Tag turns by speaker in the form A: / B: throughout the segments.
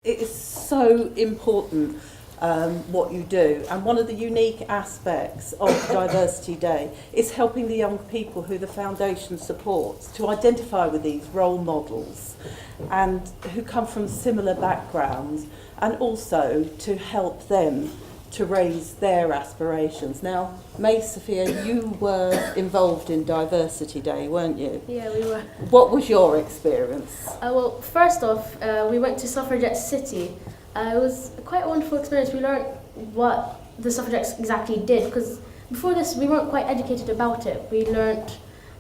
A: It is so important what you do, and one of the unique aspects of Diversity Day is helping the young people who the foundation supports to identify with these role models and who come from similar backgrounds, and also to help them to raise their aspirations. Now, May Sophia, you were involved in Diversity Day, weren't you?
B: Yeah, we were.
A: What was your experience?
B: Well, first off, we went to Suffragette City. It was quite a wonderful experience. We learned what the suffragettes exactly did, because before this we weren't quite educated about it. We learned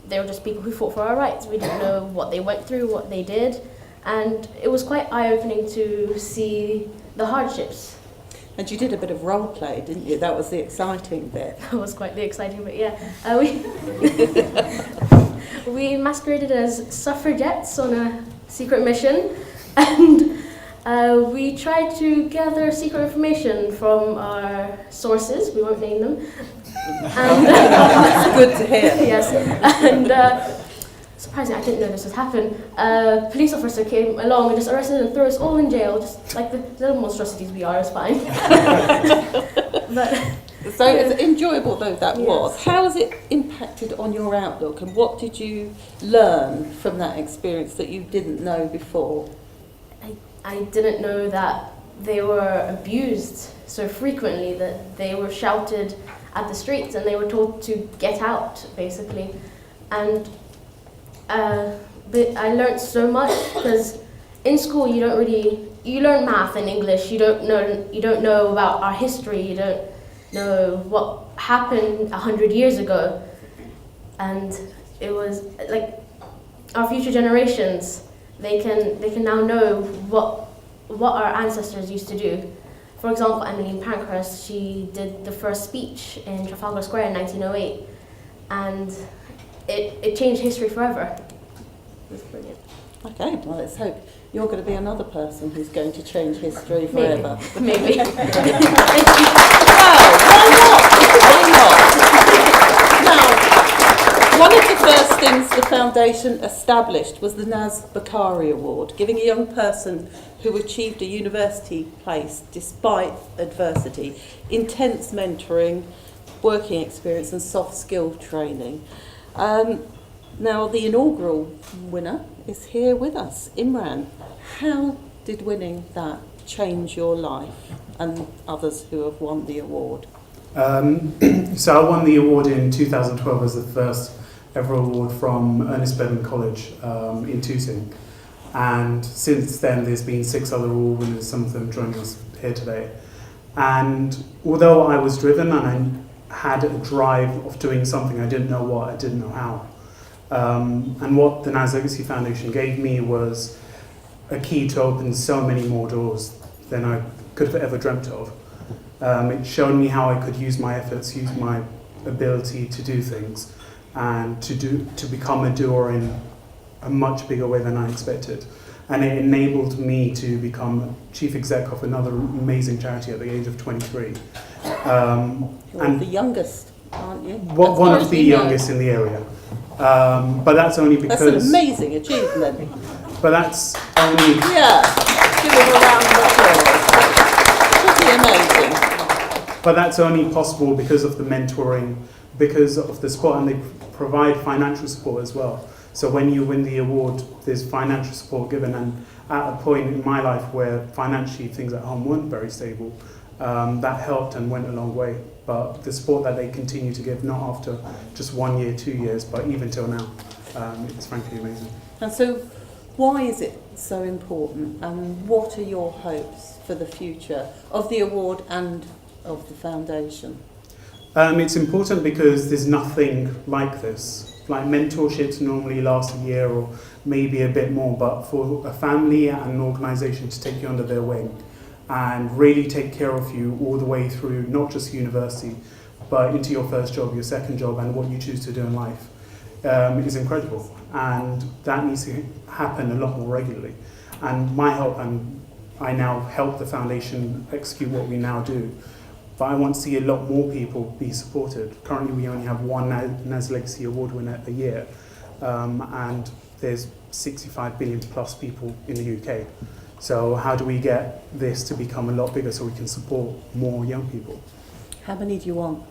B: they were just people who fought for our rights. We didn't know what they went through, what they did, and it was quite eye-opening to see the hardships.
A: And you did a bit of role play, didn't you? That was the exciting bit.
B: That was quite the exciting bit, yeah. We masqueraded as suffragettes on a secret mission, and we tried to gather secret information from our sources. We won't name them. And,
A: That's good to hear.
B: Yes, and surprisingly, I didn't know this would happen. A police officer came along and just arrested and threw us all in jail, just like the little monstrosities we are. It's fine. But,
A: so as enjoyable though that
B: Yes.
A: was, how has it impacted on your outlook, and what did you learn from that experience that you didn't know before?
B: I didn't know that they were abused so frequently, that they were shouted at the streets and they were told to get out, basically. And but I learned so much, because in school you learn math and English. You don't know about our history. You don't know what happened 100 years ago, and it was like our future generations. They can now know what our ancestors used to do. For example, Emmeline Pankhurst, she did the first speech in Trafalgar Square in 1908, and it changed history forever. It was brilliant.
A: Okay, well let's hope you're going to be another person who's going to change history forever.
B: Maybe.
A: Well, why not? Now, one of the first things the foundation established was the Naz Bakari Award, giving a young person who achieved a university place despite adversity intense mentoring, working experience and soft skill training. Now the inaugural winner is here with us, Imran. How did winning that change your life and others who have won the award?
C: So I won the award in 2012 as the first ever award from Ernest Bevin College in Tooting. And since then there's been 6 other award winners, some of them joining us here today. And although I was driven and I had a drive of doing something, I didn't know what, I didn't know how. And what the Naz Legacy Foundation gave me was a key to open so many more doors than I could have ever dreamt of. It showed me how I could use my efforts, use my ability to do things, and to become a doer in a much bigger way than I expected. And it enabled me to become chief exec of another amazing charity at the age of 23.
A: You're the youngest, aren't you?
C: One of the youngest in the area. But that's only because...
A: That's an amazing achievement.
C: But that's only...
A: Yeah, give him a round of applause. That's pretty amazing.
C: But that's only possible because of the mentoring, because of the support, and they provide financial support as well. So when you win the award, there's financial support given, and at a point in my life where financially things at home weren't very stable, that helped and went a long way. But the support that they continue to give, not after just 1 year, 2 years, but even till now, it's frankly amazing.
A: And so why is it so important, and what are your hopes for the future of the award and of the foundation?
C: It's important because there's nothing like this. Like mentorships normally last a year or maybe a bit more, but for a family and an organisation to take you under their wing and really take care of you all the way through, not just university, but into your first job, your second job, and what you choose to do in life, is incredible. And that needs to happen a lot more regularly. And my help, and I now help the foundation execute what we now do. But I want to see a lot more people be supported. Currently we only have one Naz Legacy Award winner a year, and there's 65 billion plus people in the UK. So how do we get this to become a lot bigger so we can support more young people?
A: How many do you want?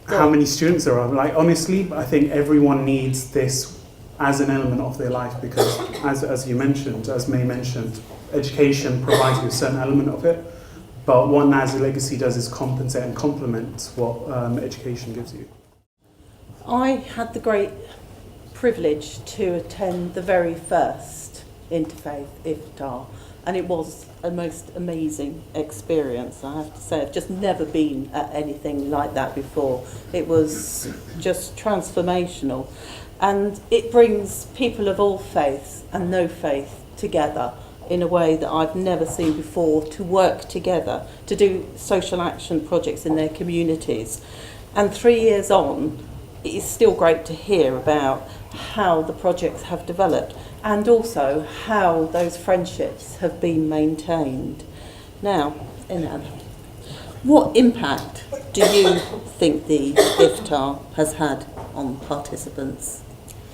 C: How many students there are? Like, honestly, I think everyone needs this as an element of their life because, as you mentioned, as May mentioned, education provides you a certain element of it, but what NAS Legacy does is compensate and complement what education gives you.
A: I had the great privilege to attend the very first Interfaith Iftar, and it was a most amazing experience, I have to say. I've just never been at anything like that before. It was just transformational, and it brings people of all faiths and no faith together in a way that I've never seen before, to work together, to do social action projects in their communities. And 3 years on, it is still great to hear about how the projects have developed and also how those friendships have been maintained. Now, Inan, what impact do you think the Iftar has had on participants?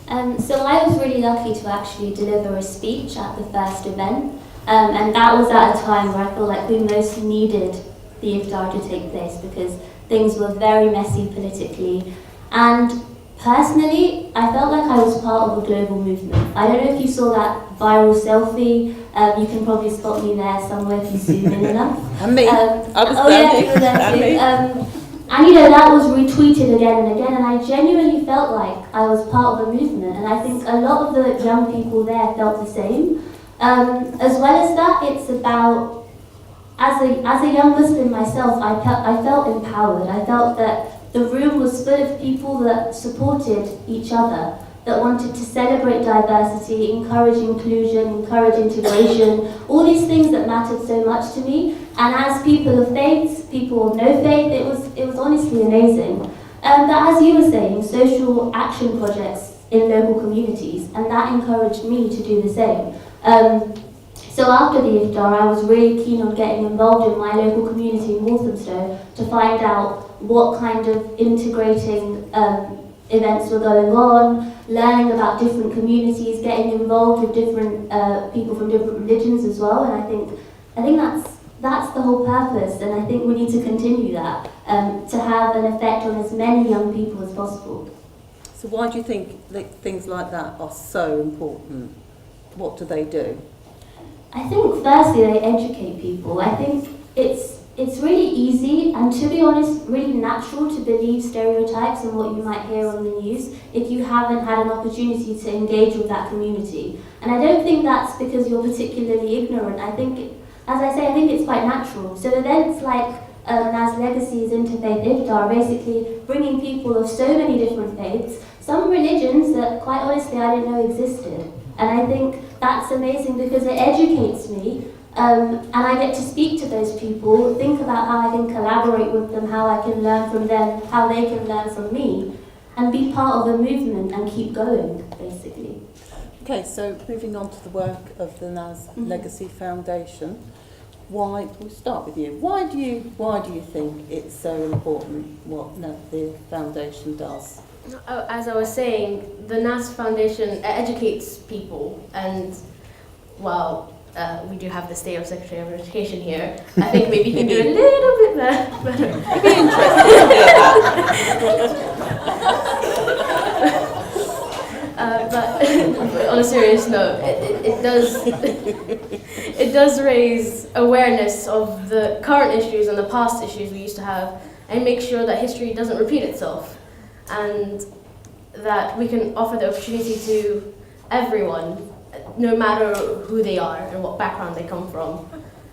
D: So I was really lucky to actually deliver a speech at the first event, and that was at a time where I feel like we most needed the Iftar to take place because things were very messy politically. And personally, I felt like I was part of a global movement. I don't know if you saw that viral selfie. You can probably spot me there somewhere if you zoom in enough.
A: And me. I was
D: oh
A: there.
D: yeah, you were there
A: And
D: too.
A: me.
D: And that was retweeted again and again, and I genuinely felt like I was part of a movement, and I think a lot of the young people there felt the same. As well as that, it's about, as a young Muslim myself, I felt empowered. I felt that the room was full of people that supported each other, that wanted to celebrate diversity, encourage inclusion, encourage integration, all these things that mattered so much to me. And as people of faith, people of no faith, it was honestly amazing. But as you were saying, social action projects in local communities, and that encouraged me to do the same. So after the Iftar, I was really keen on getting involved in my local community in Walthamstow to find out what kind of integrating events were going on, learning about different communities, getting involved with different people from different religions as well. And I think that's the whole purpose, and I think we need to continue that to have an effect on as many young people as possible.
A: So why do you think that things like that are so important? What do they do?
D: I think firstly they educate people. I think it's really easy and, to be honest, really natural to believe stereotypes and what you might hear on the news if you haven't had an opportunity to engage with that community. And I don't think that's because you're particularly ignorant. I think, as I say, I think it's quite natural. So events like NAS Legacy's Interfaith Iftar are basically bringing people of so many different faiths, some religions that quite honestly I didn't know existed. And I think that's amazing because it educates me, and I get to speak to those people, think about how I can collaborate with them, how I can learn from them, how they can learn from me, and be part of a movement and keep going, basically.
A: Okay, so moving on to the work of the NAS Legacy Foundation. We'll start with you. Why do you think it's so important what the foundation does?
B: As I was saying, the NAS Foundation educates people, and while we do have the State Secretary of Education here, I think maybe he can do a little bit better.
A: It'd be interesting to hear that.
B: But on a serious note, it does raise awareness of the current issues and the past issues we used to have, and make sure that history doesn't repeat itself, and that we can offer the opportunity to everyone, no matter who they are and what background they come from.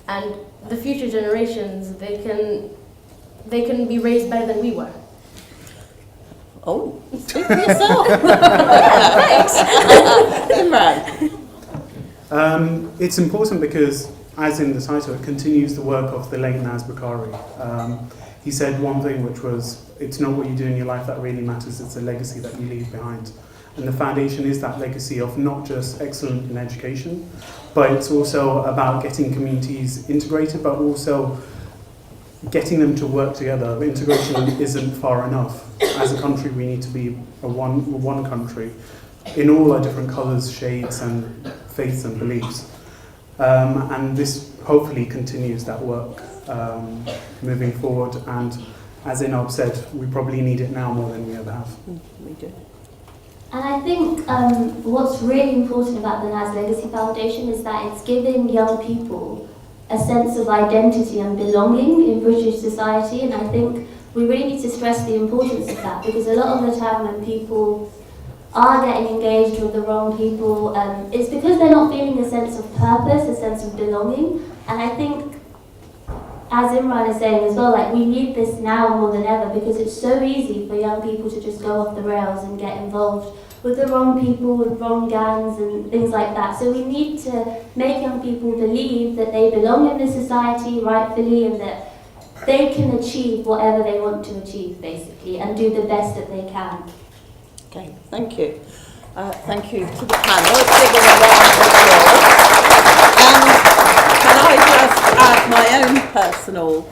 B: And the future generations, they can be raised better than we were.
A: Oh, speak for yourself. Thanks. Imran.
C: It's important because, as in the title, it continues the work of the late Naz Bukhari. He said one thing, which was, it's not what you do in your life that really matters, it's the legacy that you leave behind. And the foundation is that legacy of not just excellence in education, but it's also about getting communities integrated, but also getting them to work together. Integration isn't far enough. As a country, we need to be one country in all our different colours, shades, and faiths and beliefs. And this hopefully continues that work moving forward. And as Inob said, we probably need it now more than we ever have.
A: We do.
D: And I think what's really important about the NAS Legacy Foundation is that it's giving young people a sense of identity and belonging in British society, and I think we really need to stress the importance of that, because a lot of the time when people are getting engaged with the wrong people, it's because they're not feeling a sense of purpose, a sense of belonging. And I think, as Imran is saying as well, like, we need this now more than ever, because it's so easy for young people to just go off the rails and get involved with the wrong people, with wrong gangs and things like that. So we need to make young people believe that they belong in this society rightfully, and that they can achieve whatever they want to achieve, basically, and do the best that they can.
A: Okay, thank you. Thank you to the panel. Let's give them a round of applause. Can I just add my own personal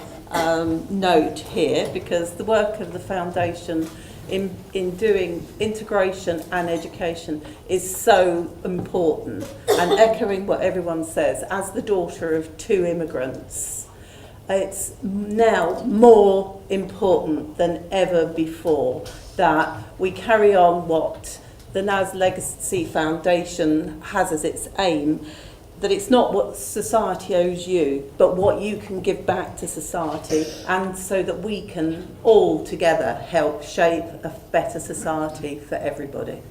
A: note here, because the work of the foundation in doing integration and education is so important, and echoing what everyone says, as the daughter of 2 immigrants, it's now more important than ever before that we carry on what the NAS Legacy Foundation has as its aim, that it's not what society owes you, but what you can give back to society, and so that we can all together help shape a better society for everybody.